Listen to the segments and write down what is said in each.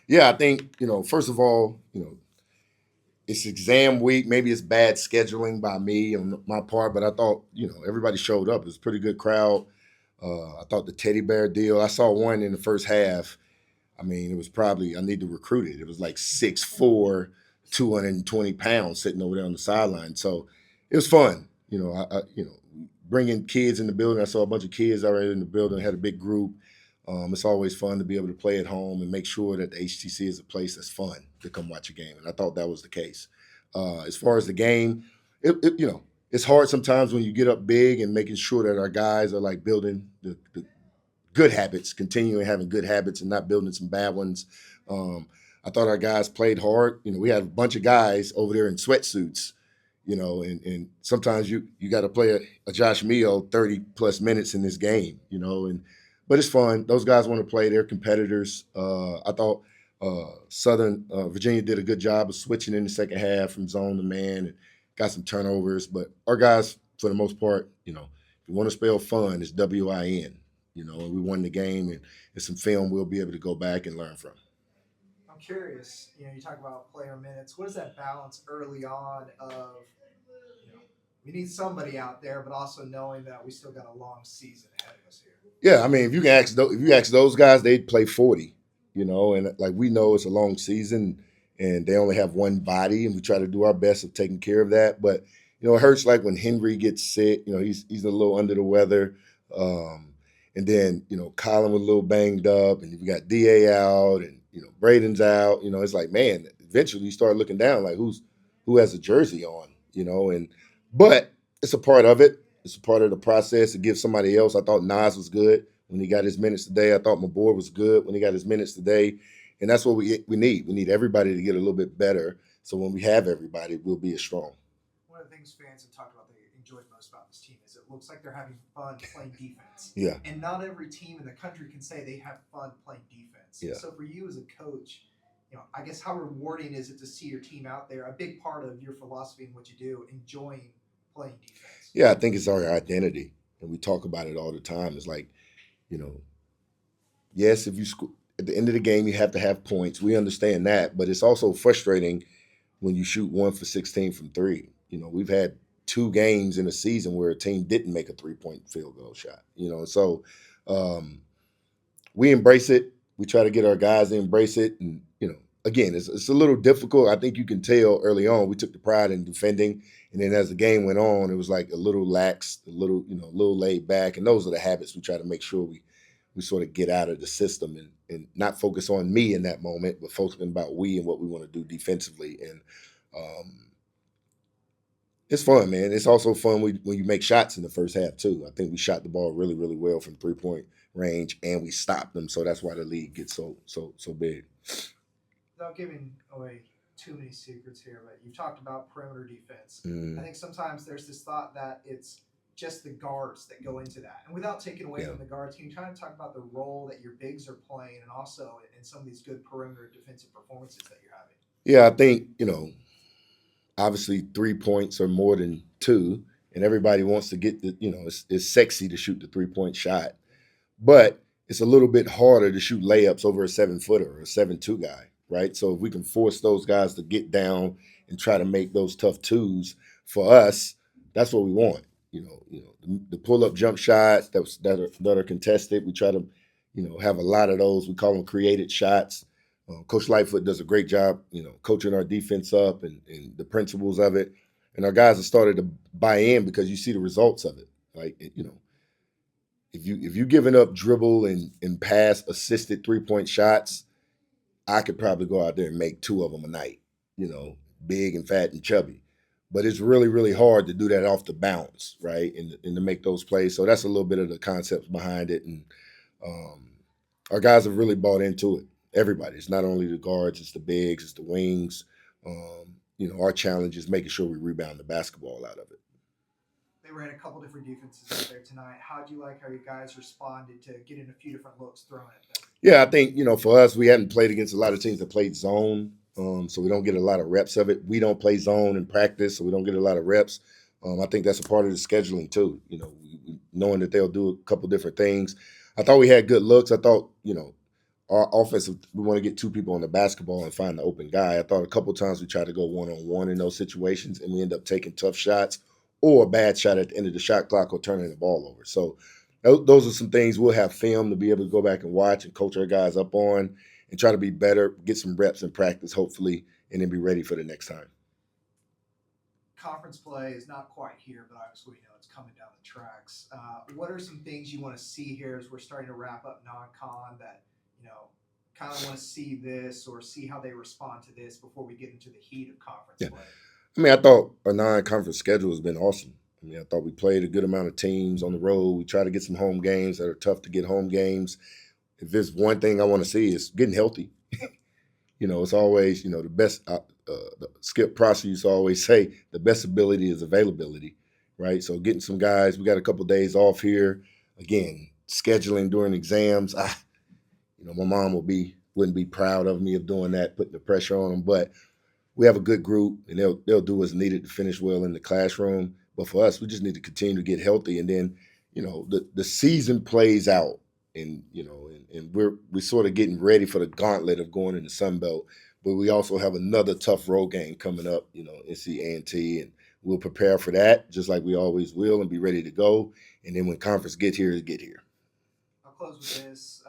Yeah, I think, first of all, it's exam week. Maybe it's bad scheduling by me on my part, but I thought, everybody showed up. It was a pretty good crowd. I thought the teddy bear deal, I saw one in the first half. I mean, it was probably, I need to recruit it. It was like 6'4", 220 pounds sitting over there on the sideline. So it was fun. Bringing kids in the building. I saw a bunch of kids already in the building, had a big group. It's always fun to be able to play at home and make sure that the HTC is a place that's fun to come watch a game. And I thought that was the case. As far as the game, it's hard sometimes when you get up big and making sure that our guys are like building the good habits, continuing having good habits and not building some bad ones. I thought our guys played hard. We had a bunch of guys over there in sweatsuits, and sometimes you got to play a Josh Mio 30 plus minutes in this game, but it's fun. Those guys want to play. They're competitors. I thought Southern Virginia did a good job of switching in the second half from zone to man and got some turnovers. But our guys, for the most part, if you want to spell fun, it's WIN. And we won the game, and it's some film we'll be able to go back and learn from. I'm curious. You talk about player minutes. What is that balance early on of we need somebody out there, but also knowing that we still got a long season ahead of us here. Yeah, I mean, if you ask those guys, they'd play 40. And like we know it's a long season, and they only have one body, and we try to do our best of taking care of that. But it hurts like when Henry gets sick. He's a little under the weather. And then, Colin was a little banged up, and you got DA out, and Braden's out. It's like, man, eventually you start looking down like who has a jersey on, but it's a part of it. It's a part of the process to give somebody else. I thought Nas was good when he got his minutes today. I thought Mabor was good when he got his minutes today. And that's what we need. We need everybody to get a little bit better. So when we have everybody, we'll be as strong. One of the things fans have talked about they enjoyed most about this team is it looks like they're having fun playing defense. Yeah. And not every team in the country can say they have fun playing defense. Yeah. So for you as a coach, I guess how rewarding is it to see your team out there, a big part of your philosophy and what you do, enjoying playing defense? Yeah, I think it's our identity. And we talk about it all the time. It's like, yes, if you at the end of the game, you have to have points. We understand that, but it's also frustrating when you shoot 1 for 16 from three. We've had 2 games in a season where a team didn't make a 3-point field goal shot. So we embrace it. We try to get our guys to embrace it, and again, it's a little difficult. I think you can tell early on we took the pride in defending, and then as the game went on, it was like a little lax, a little laid back, and those are the habits we try to make sure we sort of get out of the system and not focus on me in that moment, but focusing about we and what we want to do defensively. And it's fun, man. It's also fun when you make shots in the first half too. I think we shot the ball really, really well from 3-point range, and we stopped them. So that's why the league gets so big. Without giving away too many secrets here, but you've talked about perimeter defense. I think sometimes there's this thought that it's just the guards that go into that. And without taking away from the guards, can you kind of talk about the role that your bigs are playing and also in some of these good perimeter defensive performances that you're having? Yeah, I think, obviously 3 points are more than 2, and everybody wants to get it's sexy to shoot the 3-point shot, but it's a little bit harder to shoot layups over a 7-footer or a 7-2 guy, right? So if we can force those guys to get down and try to make those tough twos for us, that's what we want. The pull-up jump shots that are contested. We try to, have a lot of those. We call them created shots. Coach Lightfoot does a great job, coaching our defense up and the principles of it. And our guys have started to buy in because you see the results of it. Like, if you giving up dribble and pass assisted 3-point shots, I could probably go out there and make 2 of them a night, big and fat and chubby. But it's really, really hard to do that off the bounce, right? And to make those plays. So that's a little bit of the concepts behind it. And our guys have really bought into it. Everybody. It's not only the guards, it's the bigs, it's the wings. Our challenge is making sure we rebound the basketball out of it. They ran a couple different defenses out there tonight. How do you like how you guys responded to getting a few different looks thrown at them? Yeah, I think, for us, we hadn't played against a lot of teams that played zone. So we don't get a lot of reps of it. We don't play zone in practice, so we don't get a lot of reps. I think that's a part of the scheduling too. Knowing that they'll do a couple different things. I thought we had good looks. I thought, our offensive, we want to get two people on the basketball and find the open guy. I thought a couple times we tried to go one-on-one in those situations, and we end up taking tough shots or a bad shot at the end of the shot clock or turning the ball over. So those are some things we'll have film to be able to go back and watch and coach our guys up on and try to be better, get some reps in practice, hopefully, and then be ready for the next time. Conference play is not quite here, but obviously we know it's coming down the tracks. What are some things you want to see here as we're starting to wrap up non-con that, kind of want to see this or see how they respond to this before we get into the heat of conference play? I mean, I thought our non-conference schedule has been awesome. I mean, I thought we played a good amount of teams on the road. We try to get some home games that are tough to get home games. If there's one thing I want to see is getting healthy. It's always, the best. Skip Prosser used to always say the best ability is availability, right? So getting some guys, we got a couple of days off here. Again, scheduling during exams. My mom wouldn't be proud of me of doing that, putting the pressure on them. But we have a good group, and they'll do what's needed to finish well in the classroom. But for us, we just need to continue to get healthy, and then the season plays out, and we're sort of getting ready for the gauntlet of going in the Sun Belt. But we also have another tough road game coming up, NC A&T, and we'll prepare for that just like we always will and be ready to go. And then when conference get here. I'll close with this.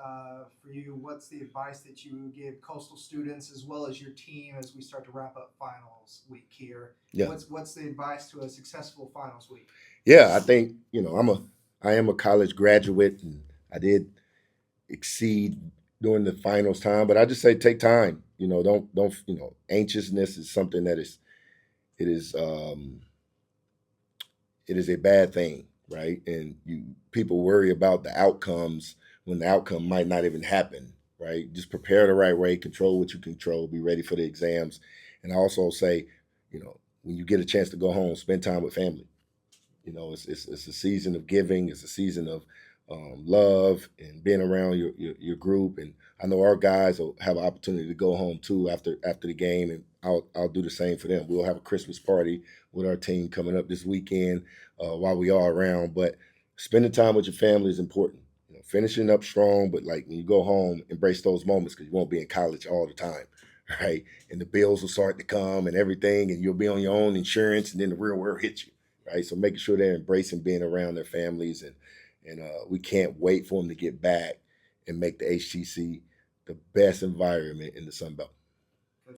For you, what's the advice that you give Coastal students as well as your team as we start to wrap up finals week here? Yeah. What's the advice to a successful finals week? Yeah, I think, I am a college graduate, and I did exceed during the finals time, but I just say take time. Don't anxiousness is something that it is a bad thing, right? And people worry about the outcomes when the outcome might not even happen, right? Just prepare the right way, control what you control, be ready for the exams. And I also say, when you get a chance to go home, spend time with family. It's a season of giving. It's a season of love and being around your group. And I know our guys will have an opportunity to go home too after the game, and I'll do the same for them. We'll have a Christmas party with our team coming up this weekend while we are around. But spending time with your family is important. Finishing up strong, but like when you go home, embrace those moments because you won't be in college all the time, right? And the bills will start to come and everything, and you'll be on your own insurance, and then the real world hits you, right? So making sure they're embracing being around their families, and we can't wait for them to get back and make the HTC the best environment in the Sun Belt.